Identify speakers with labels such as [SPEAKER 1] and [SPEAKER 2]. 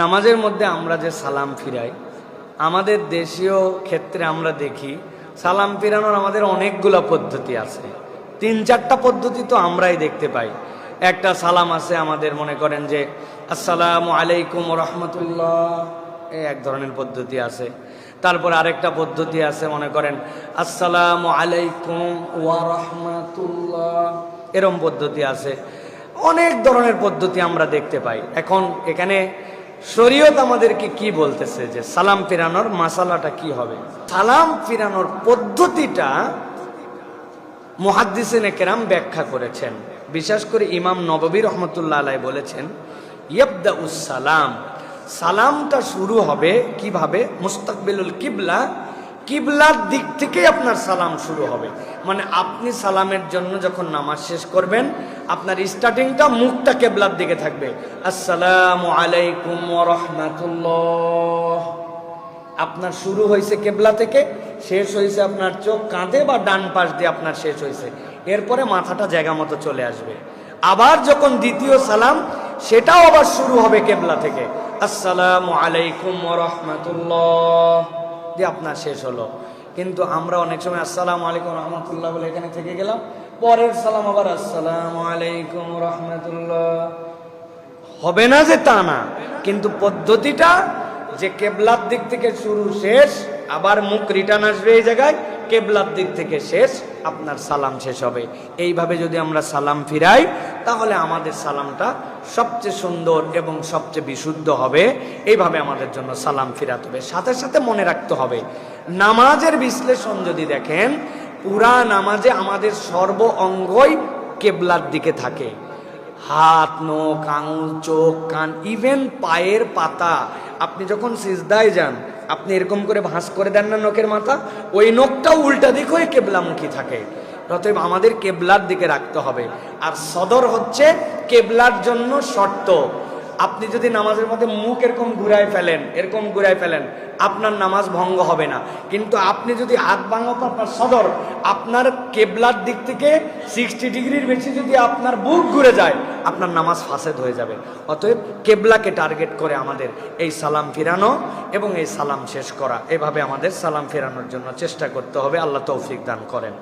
[SPEAKER 1] নামাজের মধ্যে আমরা যে সালাম ফিরাই, আমাদের দেশীয় ক্ষেত্রে আমরা দেখি সালাম ফিরানোর আমাদের অনেকগুলো পদ্ধতি আছে। ৩-৪টা পদ্ধতি তো আমরাই দেখতে পাই। একটা সালাম আছে আমাদের, মনে করেন যে আসসালামু আলাইকুম রহমতুল্লাহ, এই এক ধরনের পদ্ধতি আছে। তারপর আরেকটা পদ্ধতি আছে, মনে করেন আসসালামু আলাইকুম ওয়া রাহমাতুল্লাহ, এরকম পদ্ধতি আছে। অনেক ধরনের পদ্ধতি আমরা দেখতে পাই। এখন এখানে শরীয়ত আমাদেরকে কি বলতেছে যে সালাম ফিরানোর মাসালাটা কি হবে? সালাম ফিরানোর পদ্ধতিটা মুহাদ্দিসিনে কেরাম ব্যাখ্যা করেছেন। বিশেষ করে ইমাম নববী রহমতুল্লাহ আলাইহি বলেছেন ইয়াবদাউস সালাম, সালামটা শুরু হবে কিভাবে? মুস্তাকবিলুল কিবলা, কিবলার দিক থেকেই আপনার সালাম শুরু হবে। মানে আপনি সালামের জন্য যখন নামাজ শেষ করবেন, আপনার স্টার্টিংটা মুখটা কিবলার দিকে থাকবে। আসসালামু আলাইকুম ওয়া রাহমাতুল্লাহ, আপনার শুরু হয়েছে কিবলা থেকে, শেষ হয়েছে আপনার চোখ কাঁধে বা ডান পাশ দিয়ে আপনার শেষ হয়েছে। এরপরে মাথাটা জায়গা মতো চলে আসবে। আবার যখন দ্বিতীয় সালাম, সেটাও আবার শুরু হবে কিবলা থেকে। আসসালামু আলাইকুম ওয়া রাহমাতুল্লাহ দিয়ে আপনার শেষ হলো। কিন্তু আমরা অনেক সময় আসসালামু আলাইকুম রহমতুল্লাহ বলে এখানে থেকে গেলাম, পরের সালাম আবার আসসালামু আলাইকুম রহমতুল্লাহ। হবে না যে তা না, কিন্তু পদ্ধতিটা যে কেবলার দিক থেকে শুরু শেষ, আবার মুখ রিটার্ন আসবে এই জায়গায়, কেবলার দিক থেকে শেষ, আপনার সালাম শেষ হবে। এইভাবে যদি আমরা সালাম ফিরাই, তাহলে আমাদের সালামটা সবচেয়ে সুন্দর এবং সবচেয়ে বিশুদ্ধ হবে। এইভাবে আমাদের জন্য সালাম ফিরাতে হবে। সাথে সাথে মনে রাখতে হবে, নামাজের বিশ্লেষণ যদি দেখেন, পুরা নামাজে আমাদের সর্ব অঙ্গই কেবলার দিকে থাকে। হাত, নখ, আঙুল, চোখ, কান, ইভেন পায়ের পাতা। আপনি যখন সিজদায় যান, আপনি এরকম করে ভাঁজ করে দেন না নখের মাথা, ওই নখটাও উল্টা দিক হয়ে কেবলামুখী থাকে। অতএব আমাদের কেবলার দিকে রাখতে হবে। আর সদর হচ্ছে কেবলার জন্য শর্ত। আপনি যদি নামাজের মধ্যে মুখ এরকম ঘুরায় ফেলেন, আপনার নামাজ ভঙ্গ হবে না। কিন্তু আপনি যদি হাত ভাঙো, আপনার সদর, আপনার কেবলার দিক থেকে 60 ডিগ্রির বেশি যদি আপনার বুক ঘুরে যায়, আপনার নামাজ ফাসেদ হয়ে যাবে। অতএব কেবলাকে টার্গেট করে আমাদের এই সালাম ফিরানো এবং এই সালাম শেষ করা, এভাবে আমাদের সালাম ফেরানোর জন্য চেষ্টা করতে হবে। আল্লাহ তৌফিক দান করেন।